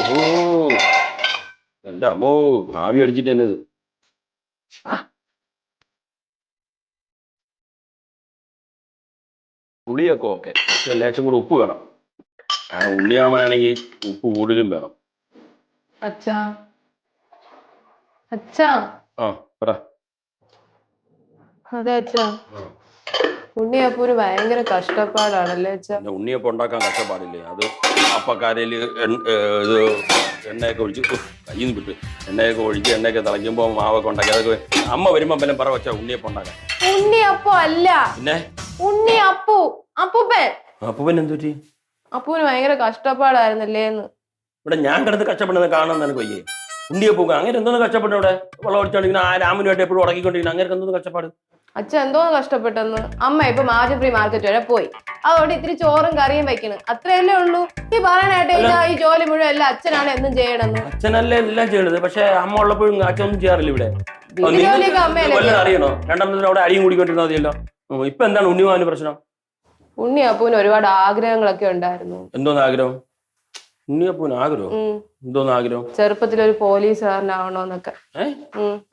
ഓ എന്റെ അമ്മോ ആവി അടിച്ചിട്ട് തന്നെ ഇത് പുളിയൊക്കെ ഓക്കെ പക്ഷെ ലേശം കൂടെ ഉപ്പ് വേണം കാരണം ഉണ്ണിയാവാനാണെങ്കിൽ ഉപ്പ് കൂടുതലും വേണം. അച്ഛാ അച്ഛാ ആ പറ. അതെ അച്ഛാ, ഉണ്ണിയപ്പൂര് ഭയങ്കര കഷ്ടപ്പാടാണല്ലേ അച്ഛാ. പിന്നെ ഉണ്ണിയപ്പം ഉണ്ടാക്കാൻ കഷ്ടപ്പാടില്ലേ അത്. അപ്പക്കാരയിൽ ഇത് എണ്ണയൊക്കെ ഒഴിച്ച് കയ്യിൽ നിന്ന് വിട്ട് എണ്ണയൊക്കെ ഒഴിച്ച് എണ്ണയൊക്കെ തിളയ്ക്കുമ്പോൾ മാവൊക്കെ ഉണ്ടാക്കി അതൊക്കെ അമ്മ വരുമ്പോൾ ബലം പറ വെച്ചാൽ ഉണ്ണിയപ്പം ഉണ്ടാക്കാൻ. ഉണ്ണിയപ്പോ അല്ല, പിന്നെ ഉണ്ണിയപ്പൂ. അപ്പൂപ്പൻ. അപ്പൂപ്പൻ എന്ത് പറ്റി? അപ്പൂന് ഭയങ്കര കഷ്ടപ്പാടായിരുന്നല്ലേന്ന്. ഇവിടെ ഞാൻ കിടന്ന് കഷ്ടപ്പെടുന്നത് കാണാൻ എനിക്ക് വയ്യേ. ഉണ്ണിയപ്പൂക്ക അങ്ങനെ എന്തോന്ന് കഷ്ടപ്പെട്ടു ഇവിടെ വെള്ളം ഒഴിച്ചോണ്ടിരിക്കുന്ന ആ രാമനുമായിട്ട് എപ്പോഴും ഉടക്കിക്കൊണ്ടിരിക്കുന്ന അങ്ങനെ എന്തോന്ന് കഷ്ടപ്പാട്. അച്ഛൻ എന്തോന്ന് കഷ്ടപ്പെട്ടെന്ന്. അമ്മ ഇപ്പൊ മാർജിൻ മാർക്കറ്റ് വരെ പോയി, അതോടെ ഇത്തിരി ചോറും കറിയും വെക്കണ്, അത്രയല്ലേ ഉള്ളൂ. ഈ പറയാനായിട്ട് ഈ ജോലി മുഴുവൻ എല്ലാം അച്ഛനാണ് എന്നും ചെയ്യണമെന്ന്. അച്ഛനല്ലേ എല്ലാം ചെയ്യണത്, പക്ഷെ അമ്മ ഉള്ളപ്പോഴും അച്ഛൻ ഒന്നും ചെയ്യാറില്ല ഇവിടെ. ജോലിയൊക്കെ അമ്മയല്ലേ. അറിയണോ രണ്ടെണ്ണത്തിന് അവിടെ അടിയും കൂടിക്കൊണ്ടിരുന്ന മതിയല്ലോ. ഇപ്പൊ എന്താണ് ഉണ്ണിമാവിന് പ്രശ്നം? ഉണ്ണിയപ്പൂന് ഒരുപാട് ആഗ്രഹങ്ങളൊക്കെ ഉണ്ടായിരുന്നു. എന്തോന്ന് ആഗ്രഹം? ഉണ്ണിയപ്പൂന് ആഗ്രഹം എന്തോന്ന് ആഗ്രഹം? ചെറുപ്പത്തിലൊരു പോലീസുകാരനാവണോന്നൊക്കെ.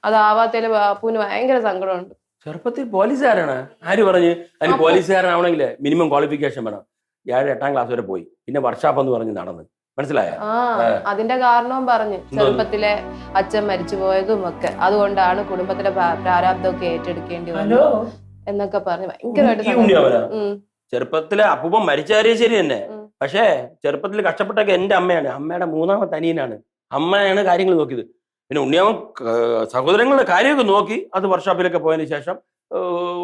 അതാവാത്തേല് അപ്പൂന് ഭയങ്കര സങ്കടമുണ്ട്. ചെറുപ്പത്തിൽ പോലീസുകാരാണ്? ആര് പറഞ്ഞ്? അതിന് പോലീസുകാരനാവണമെങ്കിൽ മിനിമം ക്വാളിഫിക്കേഷൻ വേണം. 7-8 ക്ലാസ് വരെ പോയി, പിന്നെ വർക്ക്ഷോപ്പ് എന്ന് പറഞ്ഞ് നടന്ന്, മനസ്സിലായ? അതിന്റെ കാരണവും പറഞ്ഞു, ചെറുപ്പത്തിലെ അച്ഛൻ മരിച്ചു പോയതും ഒക്കെ അതുകൊണ്ടാണ് കുടുംബത്തിലെ പ്രാരാബ്ദമൊക്കെ ഏറ്റെടുക്കേണ്ടി വന്നു എന്നൊക്കെ പറഞ്ഞു ഭയങ്കരമായിട്ട്. ചെറുപ്പത്തിലെ അപ്പൂപ്പൻ മരിച്ച കാര്യം ശരി തന്നെ, പക്ഷേ ചെറുപ്പത്തിൽ കഷ്ടപ്പെട്ടൊക്കെ എന്റെ അമ്മയാണ്. അമ്മയുടെ 3ാമത്തെ അനിയനാണ്. അമ്മയാണ് കാര്യങ്ങൾ നോക്കിയത്. പിന്നെ ഉണ്ണിയാവൻ സഹോദരങ്ങളുടെ കാര്യമൊക്കെ നോക്കി, അത് വർക്ക്ഷോപ്പിലൊക്കെ പോയതിനു ശേഷം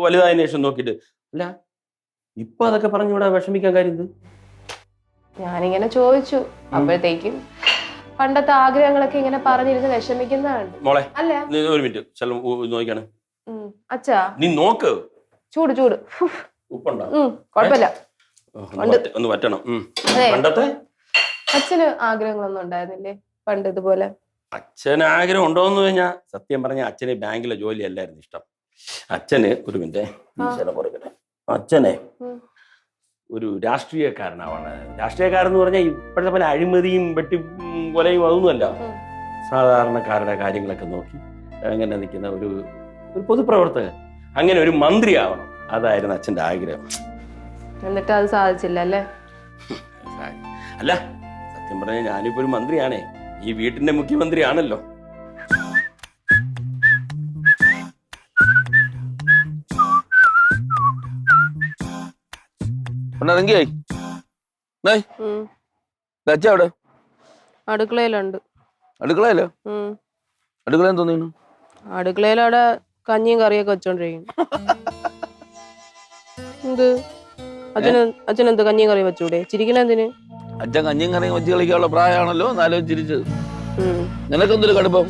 വലുതായതിനു ശേഷം നോക്കിയിട്ട്. അല്ല ഇപ്പൊ അതൊക്കെ പറഞ്ഞു ഇവിടെ വിഷമിക്കാൻ കാര്യം ഇത്? ഞാനിങ്ങനെ ചോദിച്ചു, അപ്പോഴത്തേക്കും പണ്ടത്തെ ആഗ്രഹങ്ങളൊക്കെ ഇങ്ങനെ പറഞ്ഞിരുന്ന് വിഷമിക്കുന്നതാണ്. മോളെ അല്ല ഒരു മിനിറ്റ് നോക്കാണ്. അച്ഛാ നീ നോക്ക്. ചൂട് ചൂട് ഉപ്പുണ്ടോ? കുഴപ്പമില്ല, ഒന്ന് വറ്റണം. പണ്ടത്തെ അച്ഛന് ആഗ്രഹങ്ങളൊന്നും ഉണ്ടായിരുന്നില്ലേ പണ്ട് ഇതുപോലെ? അച്ഛന് ആഗ്രഹം ഉണ്ടോന്ന് കഴിഞ്ഞാൽ സത്യം പറഞ്ഞ അച്ഛന് ബാങ്കിലെ ജോലി അല്ലായിരുന്നു ഇഷ്ടം. അച്ഛന് ഒരു മിനിറ്റ് അച്ഛനെ ഒരു രാഷ്ട്രീയക്കാരനാവാണ്. രാഷ്ട്രീയക്കാരെന്ന് പറഞ്ഞാൽ ഇപ്പോഴത്തെ പോലെ അഴിമതിയും വെട്ടി കൊലയും അതൊന്നുമല്ല. സാധാരണക്കാരുടെ കാര്യങ്ങളൊക്കെ നോക്കി അങ്ങനെ നിൽക്കുന്ന ഒരു പൊതുപ്രവർത്തകൻ, അങ്ങനെ ഒരു മന്ത്രി ആവണം, അതായിരുന്നു അച്ഛൻ്റെ ആഗ്രഹം. എന്നിട്ട് അത് സാധിച്ചില്ല അല്ലേ? അല്ല സത്യം പറഞ്ഞാൽ ഞാനിപ്പോ ഒരു മന്ത്രിയാണേ, ഈ വീട്ടിന്റെ മുഖ്യമന്ത്രി ആണല്ലോ. അടുക്കളയിലുണ്ട്. അടുക്കളയിലോ? അടുക്കള തോന്നിയാണ്. അടുക്കളയിലവിടെ കഞ്ഞിയും കറിയൊക്കെ വെച്ചോണ്ടിരിക്കും. എന്ത് അച്ഛനെന്ത് കഞ്ഞിയും കറിയും വെച്ചൂടെ? ചിരിക്കണ എന്തിന്? അച്ഛൻ കഞ്ഞിയും കറിയും വെച്ച് കളിക്കാനുള്ള പ്രായമാണല്ലോ, എന്നാലും ചിരിച്ചത്. നിനക്കെന്തൊരു കടുപ്പം?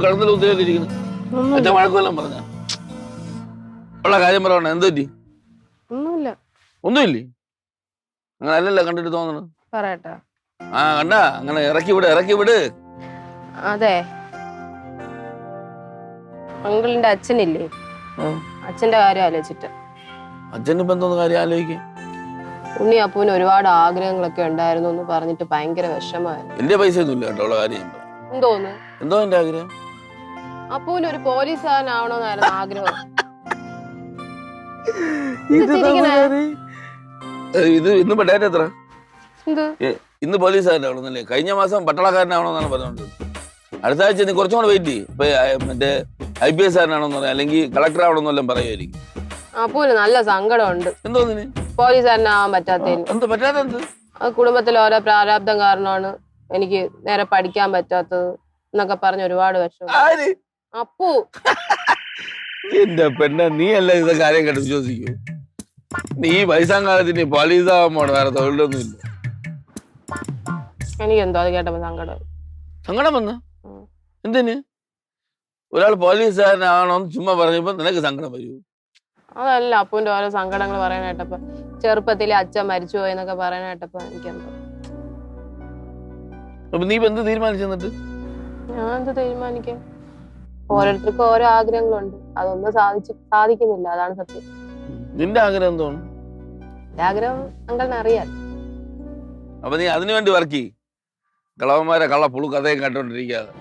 കിടന്നിൽ ഉദ്ദേശിച്ചിരിക്കുന്നു. അച്ഛൻ വഴക്കുമെല്ലാം പറഞ്ഞ ഉള്ള കാര്യം പറയണ. എന്ത് പറ്റി? ഒന്നുമില്ല. ഒന്നുമില്ലേ? അങ്ങനെ അല്ലല്ലോ കണ്ടിട്ട് തോന്നണം. പറയട്ടാ. കണ്ട അങ്ങനെ ഇറക്കി വിട്. അതെ, അങ്കിളിന്റെ അച്ഛനില്ലേ, അച്ഛന്റെ കാര്യം ആലോചിച്ചിട്ട്. അച്ഛനിപ്പോ എന്തോന്ന് കാര്യം ആലോചിക്കും? ഉണ്ണി അപ്പൂന് ഒരുപാട് ആഗ്രഹങ്ങളൊക്കെ ഉണ്ടായിരുന്നു എന്ന് പറഞ്ഞിട്ട് ഭയങ്കര വിഷമായിരുന്നു. എന്റെ പൈസ ഒന്നുമില്ല കേട്ടോ, ഉള്ള കാര്യം. എന്തോ എന്റെ ആഗ്രഹം? അപ്പൂന് ഒരു പോലീസുകാരനാവണമെന്നായിരുന്നു ആഗ്രഹം. ഇത് ഇന്ന് പെട്ടേറ്റ എത്ര? ഇന്ന് പോലീസുകാരനാവണമെന്നല്ലേ? കഴിഞ്ഞ മാസം പട്ടാളക്കാരനാവണമെന്നാണ് പറഞ്ഞോണ്ട്. അടുത്ത ആഴ്ച നീ കുറച്ചും കൂടെ വെയിറ്റ് ചെയ്യും. ഇപ്പൊ മറ്റേ IPS കാരനാണോന്ന് പറയാം, അല്ലെങ്കിൽ കളക്ടർ ആവണമെന്നെല്ലാം പറയുമായിരിക്കും. അപ്പൂന് നല്ല സങ്കടമുണ്ട്. എന്തോന്നിന്? പോലീസുകാരനാവാൻ പറ്റാത്തതിന്. എന്ത് പറ്റാത്ത? കുടുംബത്തിൽ ഓരോ പ്രാരാബ്ദം കാരണമാണ് എനിക്ക് നേരെ പഠിക്കാൻ പറ്റാത്തത് എന്നൊക്കെ പറഞ്ഞ് ഒരുപാട് വിഷമം. അപ്പു എന്റെ പെണ്ണ, നീ അല്ല ഇതൊക്കെ കാര്യം കേട്ട് വിശ്വസിക്കൂ. നീ വയസ്സാം കാലത്തിന് പോലീസാവാൻ വേറെ തൊഴിലൊന്നും ഇല്ല. എനിക്കെന്തോ അത് കേട്ടപ്പോ സങ്കടം വന്ന എന്തിന്? ഒരാൾ പോലീസുകാരനാണോന്ന് ചുമ്മാ പറഞ്ഞപ്പോ നിനക്ക് സങ്കടം വരൂ? അതല്ല, അപ്പൂന്റെ ഓരോ സങ്കടങ്ങൾ പറയാനായിട്ടപ്പോ, ചെറുപ്പത്തിലെ അച്ഛൻ മരിച്ചു പോയെന്നൊക്കെ പറയാനായിട്ടപ്പോ എനിക്കെന്തോ. അപ്പൊ നീ എന്ത് തീരുമാനിച്ചു? എന്നിട്ട് ഞാൻ എന്ത് തീരുമാനിക്കാൻ? ഓരോരുത്തർക്കും ഓരോ ആഗ്രഹങ്ങളുണ്ട്, അതൊന്നും സാധിക്കുന്നില്ല, അതാണ് സത്യം. നിന്റെ ആഗ്രഹം എന്താണ്? എന്റെ ആഗ്രഹം അങ്കിളിനെ അറിയാം. അപ്പൊ നീ അതിനു വേണ്ടി വർക്ക് ചെയ്യ്. കളവന്മാരെ കള്ള പുളു കഥയും കേട്ടോണ്ടിരിക്കാതെ.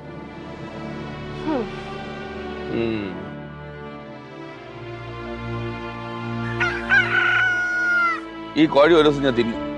ഈ കോഴി ഒരു ദിവസം ഞാൻ തിന്നു.